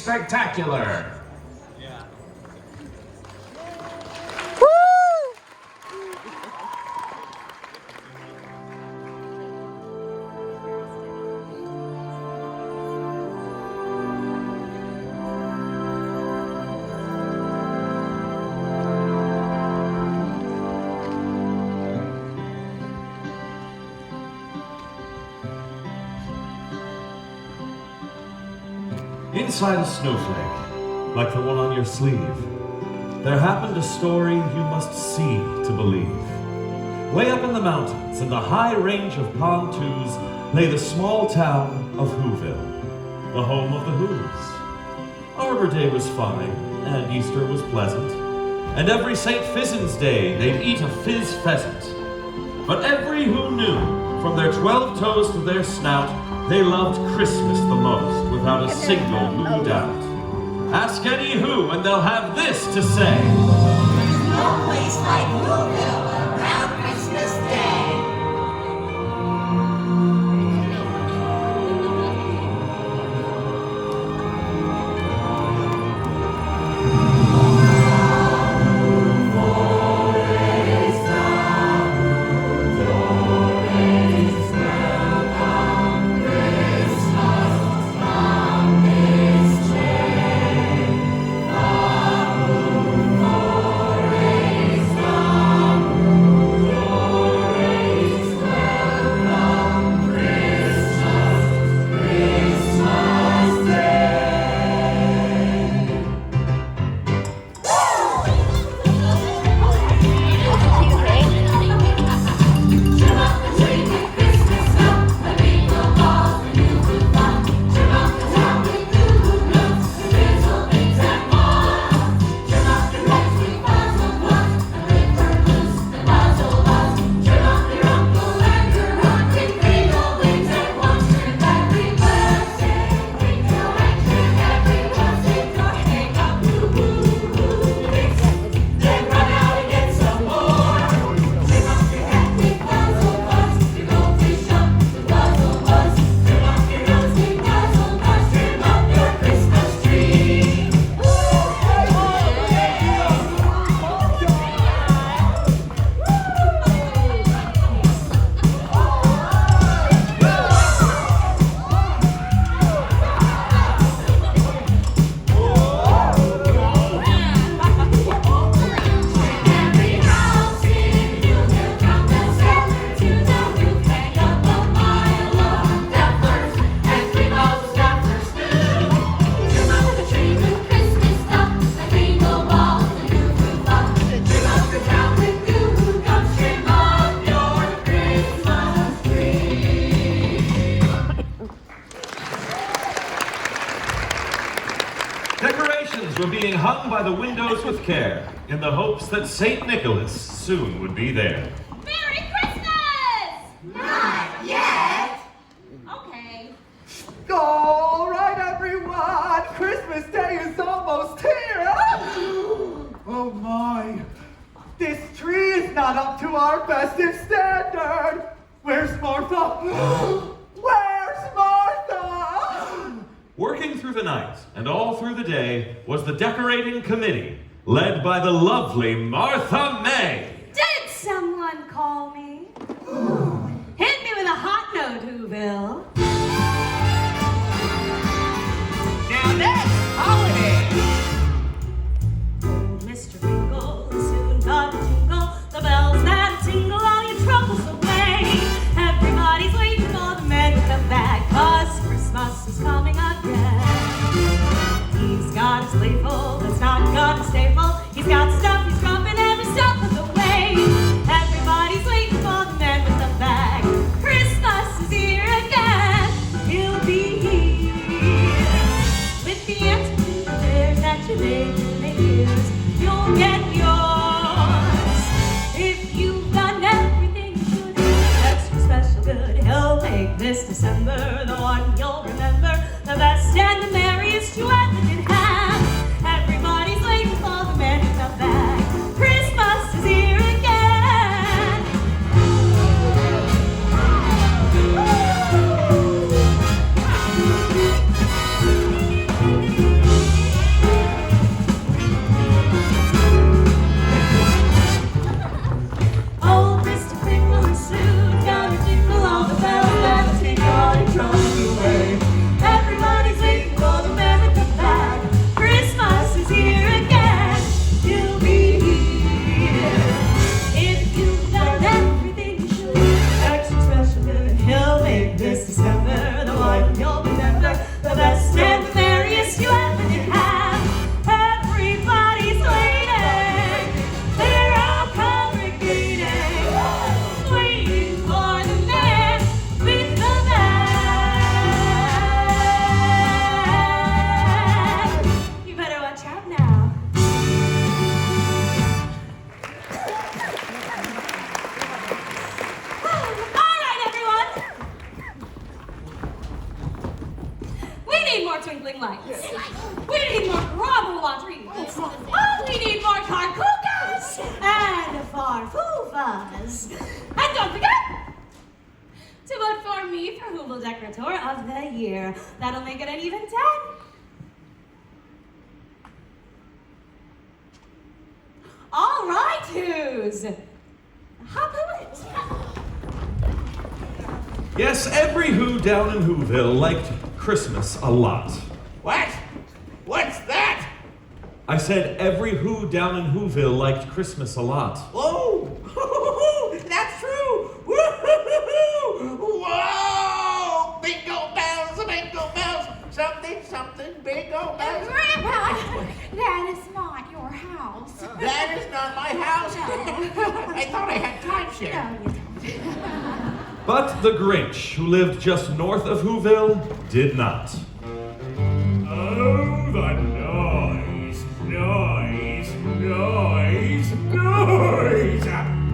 spectacular. Inside a snowflake, like the one on your sleeve, there happened a story you must see to believe. Way up in the mountains, in the high range of Pontoos, lay the small town of Whoville, the home of the Whos. Arbor Day was fine, and Easter was pleasant, and every St. Fizzin's Day they'd eat a fizz pheasant. But every Who knew, from their 12 toes to their snout, they loved Christmas the most, without a single Who doubt. Ask any Who, and they'll have this to say. There's no place like Whoville around Christmas Day. Decorations were being hung by the windows with care, in the hopes that St. Nicholas soon would be there. Merry Christmas! Not yet. Okay. All right, everyone, Christmas Day is almost here. Oh my, this tree is not up to our festive standard. Where's Martha? Where's Martha? Working through the night and all through the day was the decorating committee, led by the lovely Martha May. Did someone call me? Hit me with a hot note, Whoville. Now next holiday. Old Mr. Bingle is soon got to jingle the bells that tingle all your troubles away. Everybody's waiting for the man to come back, 'cause Christmas is coming again. He's got his sleigh full, it's not gonna stay full. He's got stuff, he's dropping every step of the way. Everybody's waiting for the man with the bag. Christmas is here again. He'll be here with the answer to the prayers that you made in the years. You'll get yours if you've done everything you should. Extra special good. He'll make this December the one you'll remember, the best and the merriest you ever did have. Everybody's waiting for the man to come back. Decorator of the Year. That'll make it an even 10. All right, who's? Hop it. Yes, every Who down in Whoville liked Christmas a lot. What? What's that? I said every Who down in Whoville liked Christmas a lot. Oh, that's true. Whoa! Bingo bells, bingo bells. Something, something, bingo bells. Grandpa, that is not your house. That is not my house. I thought I had timeshare. No, you don't. But the Grinch, who lived just north of Whoville, did not. Oh, the noise, noise, noise, noise!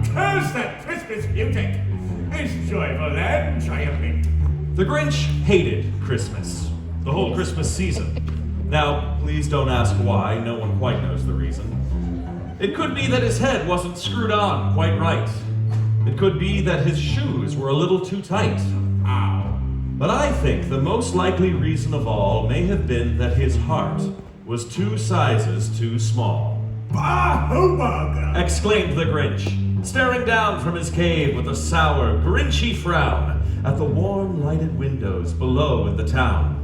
Curse that Christmas music! It's joyful and triumphant. The Grinch hated Christmas, the whole Christmas season. Now, please don't ask why, no one quite knows the reason. It could be that his head wasn't screwed on quite right. It could be that his shoes were a little too tight. Ow. But I think the most likely reason of all may have been that his heart was 2 sizes too small. Bah humbug! Exclaimed the Grinch, staring down from his cave with a sour, Grinchy frown at the warm, lighted windows below in the town.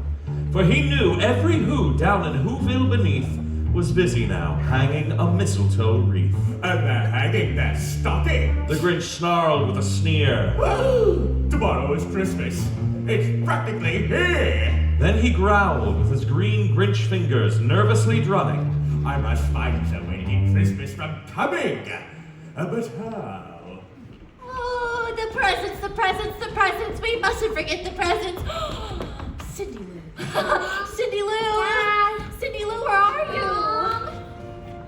For he knew every Who down in Whoville beneath was busy now hanging a mistletoe wreath. And they're hanging their stockings. The Grinch snarled with a sneer. Woo! Tomorrow is Christmas. It's practically here. Then he growled with his green Grinch fingers nervously drumming. I must find some way to keep Christmas from coming. But how? Oh, the presents, the presents, the presents. We mustn't forget the presents. Cindy Lou. Cindy Lou. Dad. Cindy Lou, where are you?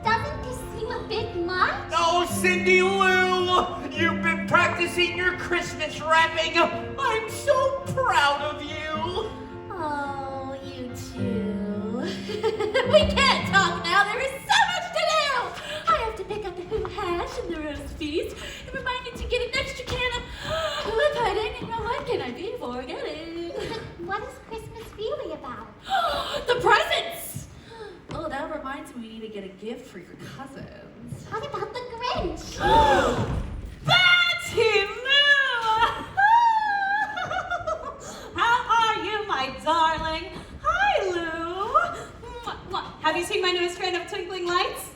Doesn't this seem a bit much? Oh, Cindy Lou, you've been practicing your Christmas rapping. I'm so proud of you. Oh, you two. We can't talk now. There is so much to do. I have to pick up the Who hash and the roast feast. And remind you to get an extra can of Who pudding. And what can I be forgetting? What is Christmas really about? The presents! Oh, that reminds me, we need to get a gift for your cousins. What about the Grinch? That's him, Lou! How are you, my darling? Hi, Lou. What? Have you seen my newest trend of twinkling lights?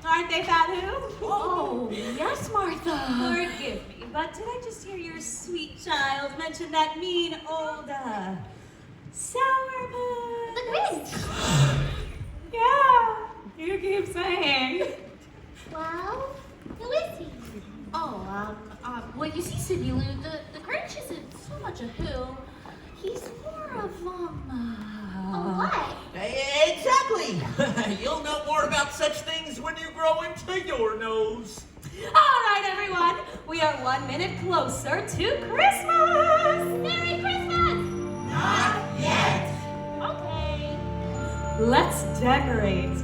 Aren't they fat, Who? Oh, yes, Martha. Forgive me, but did I just hear your sweet child mention that mean old, sourpuss? The Grinch. Yeah, you keep saying. Well, who is he? Oh, well, you see, Cindy Lou, the Grinch isn't so much a Who. He's more of, A what? Exactly. You'll know more about such things when you grow into your nose. All right, everyone, we are 1 minute closer to Christmas. Merry Christmas! Not yet. Okay. Let's decorate.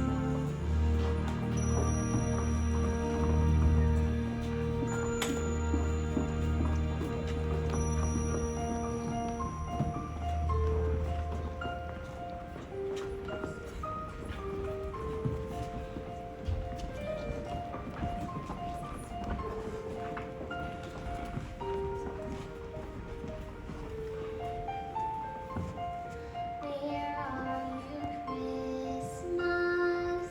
Where are you, Christmas?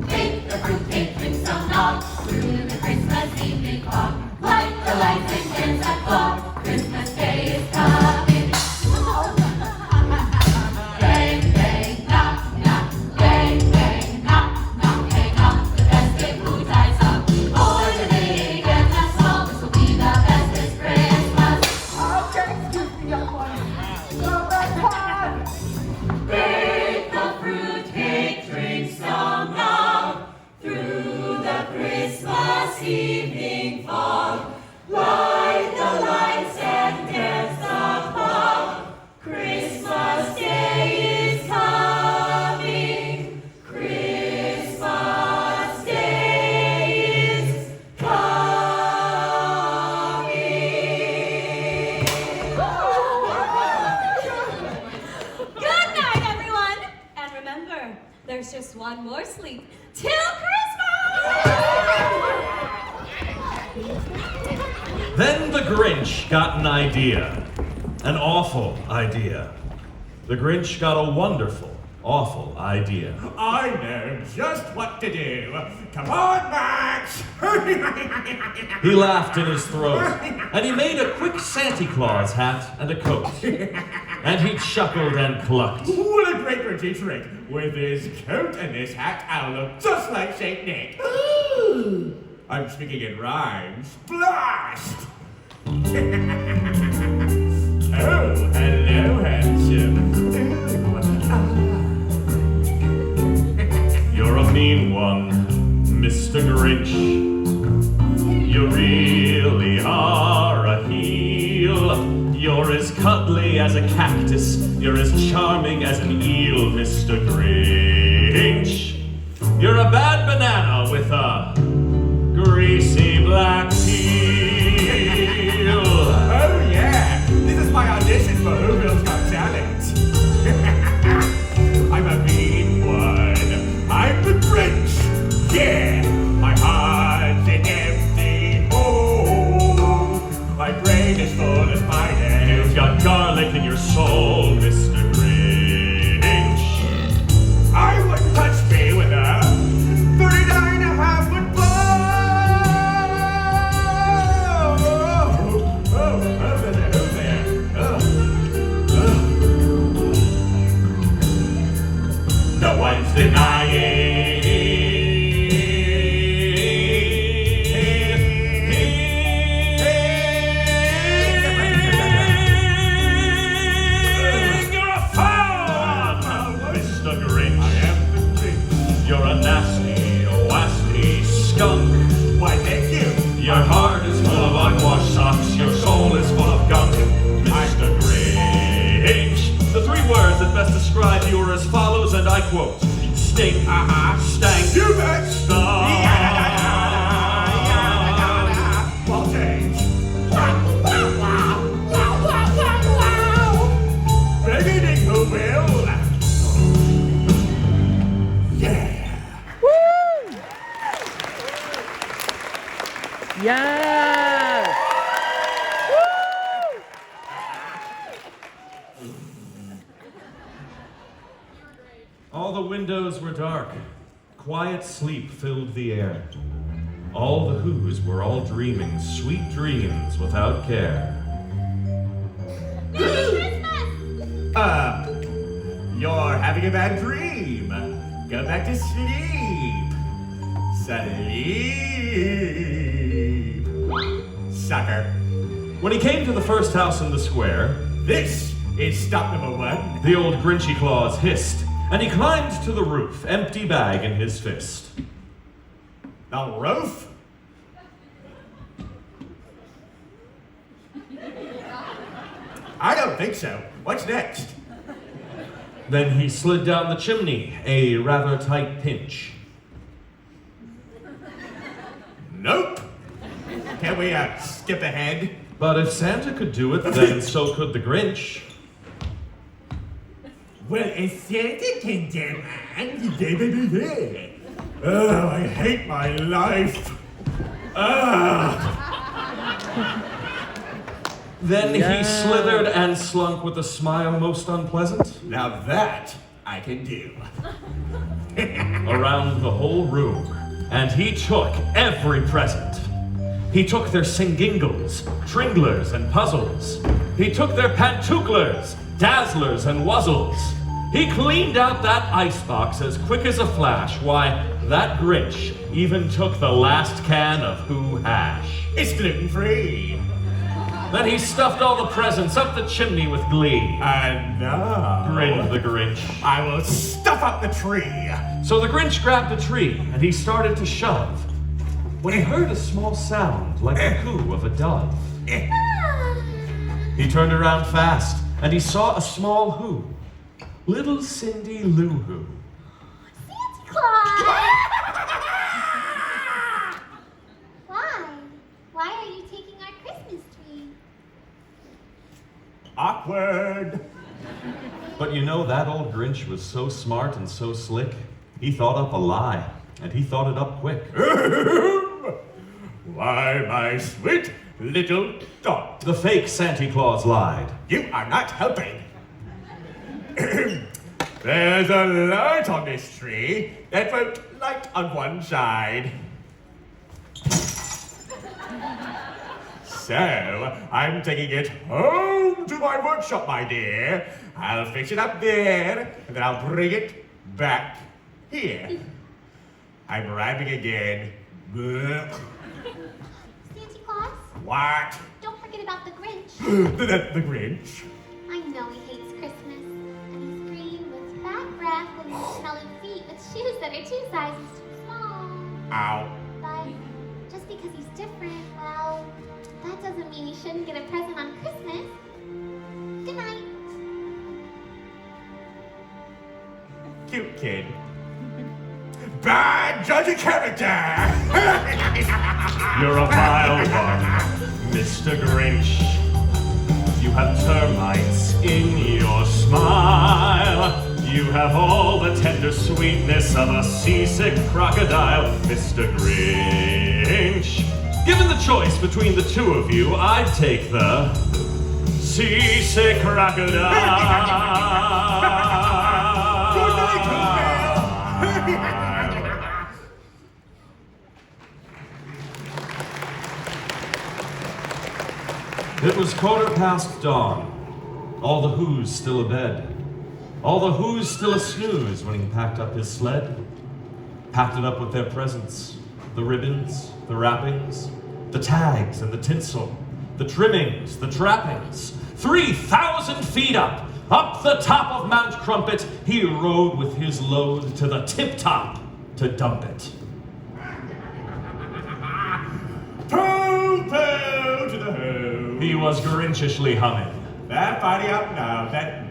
Bake the fruitcake, drink some nog, through the Christmas evening fog. Light the lights and dance that fog. Christmas Day is coming. Bang, bang, knock, knock. Bang, bang, knock, knock. Hang up the festive blue ties up. For the big and the small, this will be the bestest Christmas. Okay, excuse me, young one. So that's time. Bake the fruitcake, drink some nog, through the Christmas evening fog. Light the lights and dance the fog. Christmas Day is coming. Christmas Day is coming. Good night, everyone. And remember, there's just one more sleep till Christmas. Then the Grinch got an idea. An awful idea. The Grinch got a wonderful, awful idea. I know just what to do. Come on, Max! He laughed in his throat, and he made a quick Santa Claus hat and a coat. And he chuckled and clucked. What a great Grinchy trick! With this coat and this hat, I'll look just like Saint Nick. I'm speaking in rhymes. Blast! Oh, hello, handsome. You're a mean one, Mr. Grinch. You really are a heel. You're as cuddly as a cactus. You're as charming as an eel, Mr. Grinch. You're a bad banana with a greasy black peel. Oh, yeah. This is my audition for Whoville's Got Talent. I'm a mean one. I'm the Grinch. Yeah. My heart's an empty hole. My brain is full of spiders. You've got garlic in your soul, Mr. Grinch. I wouldn't touch me with a 39.5-foot pole. Oh, there. No one's denying. You're a foul one, Mr. Grinch. I am the Grinch. You're a nasty, wasty skunk. Why, thank you. Your heart is full of unwashed socks. Your soul is full of gunk, Mr. Grinch. The three words that best describe you are as follows, and I quote: stink, stank, You bet. stunk. Voltage. Beginning Whoville. Yeah. Yes! All the windows were dark. Quiet sleep filled the air. All the Whos were all dreaming sweet dreams without care. Merry Christmas! You're having a bad dream. Go back to sleep. Sleep. Sucker. When he came to the first house in the square, This is stop number 1. the old Grinchy Claus hissed, and he climbed to the roof, empty bag in his fist. The roof? I don't think so. What's next? Then he slid down the chimney, a rather tight pinch. Nope. Can we skip ahead? But if Santa could do it, then so could the Grinch. Well, if Santa can do it, oh, I hate my life. Then he slithered and slunk with a smile most unpleasant Now that I can do. around the whole room, and he took every present. He took their singingles, tringlers, and puzzles. He took their pantooklers, dazzlers, and wuzzles. He cleaned out that icebox as quick as a flash. Why, that Grinch even took the last can of Who Hash. It's gluten-free. Then he stuffed all the presents up the chimney with glee. And now, Grinned the Grinch. I will stuff up the tree. So the Grinch grabbed a tree and he started to shove, when he heard a small sound like the coo of a dove. He turned around fast and he saw a small who. Little Cindy Lou Who. Santa Claus! Why? Why are you taking our Christmas tree? Awkward. But you know, that old Grinch was so smart and so slick, he thought up a lie, and he thought it up quick. Why, my sweet little dot. The fake Santa Claus lied. You are not helping. There's a light on this tree that won't light on one side. So, I'm taking it home to my workshop, my dear. I'll fix it up there, and then I'll bring it back here. I'm rhyming again. Santa Claus, What? don't forget about the Grinch. The Grinch? I know he hates Christmas, and he's green with bad breath and smelly feet with shoes that are 2 sizes too small. Ow. But just because he's different, well, that doesn't mean he shouldn't get a present on Christmas. Good night. Cute kid. Bad judge of character! You're a vile one, Mr. Grinch. You have termites in your smile. You have all the tender sweetness of a seasick crocodile, Mr. Grinch. Given the choice between the two of you, I'd take the seasick crocodile. It was 1/4 dawn. All the Who's still abed. All the Who's still a snooze when he packed up his sled. Packed it up with their presents. The ribbons, the wrappings, the tags and the tinsel, the trimmings, the trappings. 3,000 feet up the top of Mount Crumpet, he rode with his load to the tip-top to dump it. Pooh-pooh to the who. He was Grinchishly humming. They're fighting up now that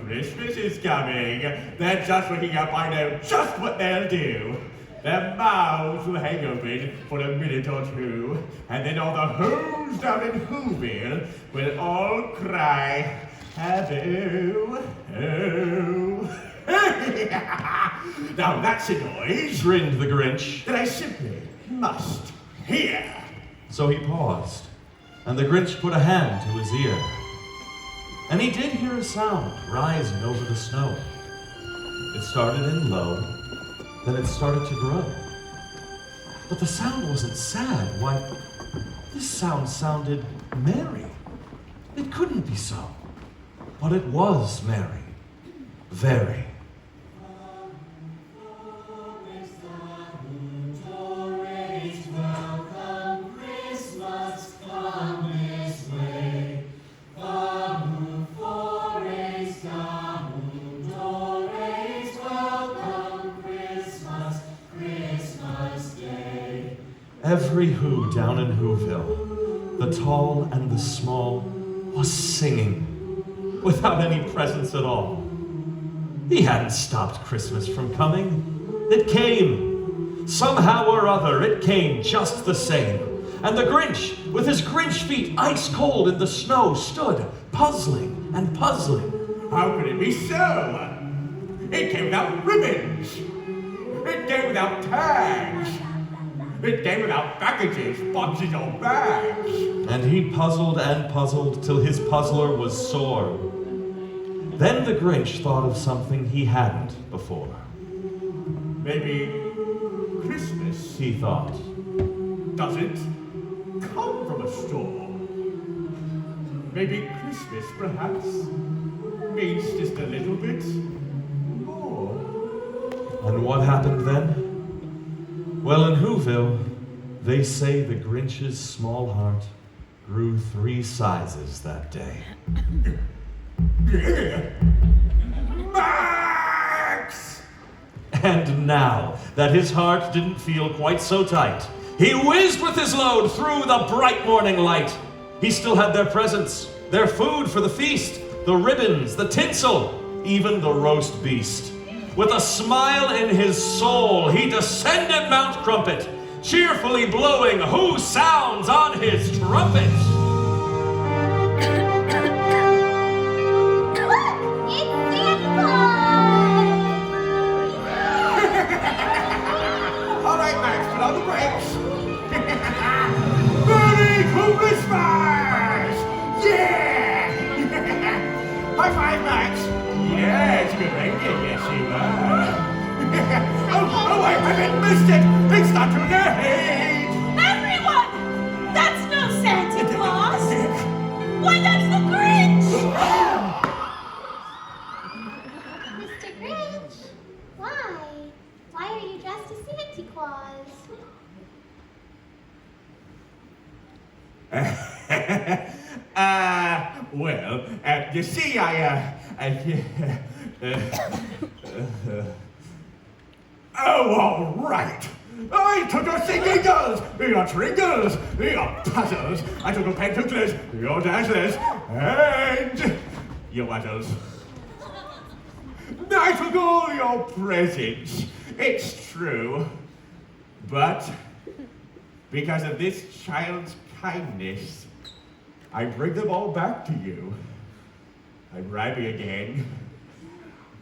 Christmas is coming. They're just waking up, I know just what they'll do. Their mouths will hang open for a minute or two, and then all the Who's down in Whoville will all cry, "Hello, oh." Now that's a noise Grinned the Grinch. that I simply must hear. So he paused, and the Grinch put a hand to his ear. And he did hear a sound rising over the snow. It started in low, then it started to grow. But the sound wasn't sad. Why, this sound sounded merry. It couldn't be so. But it was merry. Very. Every Who down in Whoville, the tall and the small, was singing without any presents at all. He hadn't stopped Christmas from coming. It came. Somehow or other, it came just the same. And the Grinch, with his Grinch feet ice cold in the snow, stood puzzling and puzzling. How could it be so? It came without ribbons. It came without tags. It came without packages, boxes, or bags. And he puzzled and puzzled till his puzzler was sore. Then the Grinch thought of something he hadn't before. Maybe Christmas He thought, doesn't come from a store. Maybe Christmas, perhaps, means just a little bit more. and what happened then? Well, in Whoville, they say the Grinch's small heart grew 3 sizes that day. Max! And now that his heart didn't feel quite so tight, he whizzed with his load through the bright morning light. He still had their presents, their food for the feast, the ribbons, the tinsel, even the roast beast. With a smile in his soul, he descended Mount Crumpet, cheerfully blowing who sounds on his trumpet. Look! It's Santa Claus! All right, Max, put on the brakes. Merry Christmas! Yeah! High five, Max. Yeah, it's a good reindeer, yes you are. oh, wait, I missed it. It's not too late. Everyone! That's no Santa Claus! Why, that's the Grinch! Mr. Grinch, why? Why are you dressed as Santa Claus? Well, you see, oh, all right. I took your singing girls, your trinkles, your puzzles. I took your pentacles, your dazzlers, and your waddles. I took all your presents. It's true. But because of this child's kindness, I bring them all back to you. I'm rhyming again.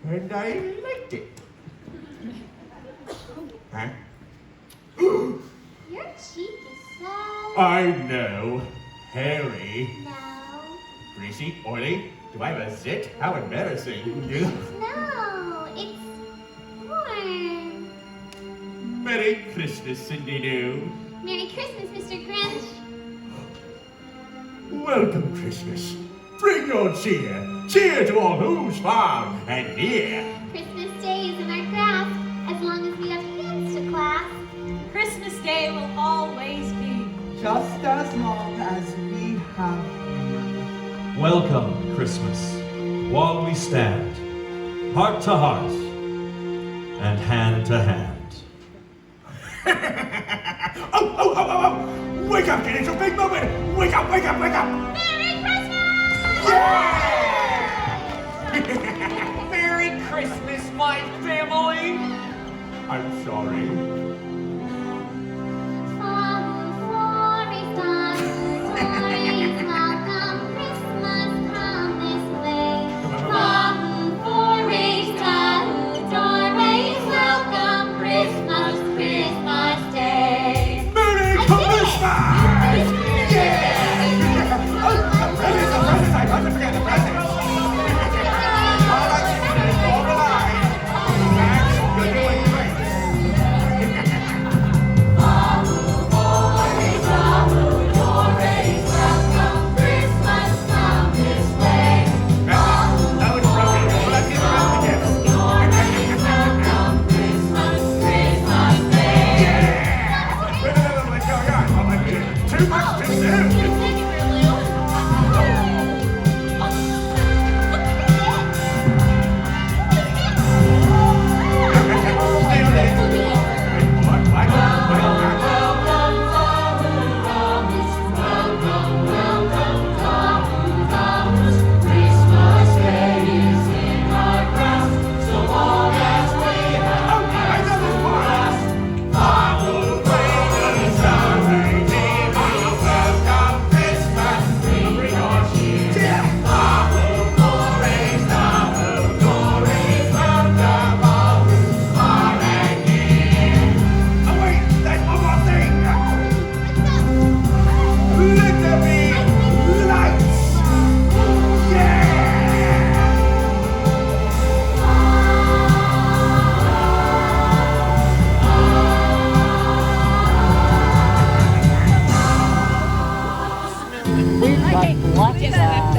And I liked it. Huh? Your cheek is so... I know. Hairy. No. Greasy. Oily. Do I have a zit? How embarrassing. No, it's warm. Merry Christmas, Cindy Lou. Merry Christmas, Mr. Grinch. Welcome, Christmas. Bring your cheer. Cheer to all who's far and near. Christmas Day is in our grasp, as long as we have hands to clasp. Christmas Day will always be. Just as long as we have Welcome, Christmas, while we stand, heart to heart, and hand to hand. Oh! Wake up, kid, it's a big moment! Wake up! Merry Christmas! Merry Christmas, my family! I'm sorry. Merry Christmas! Yeah! Oh, presents! I mustn't forget the presents! All right, all right. Max, you're doing great. Watch that.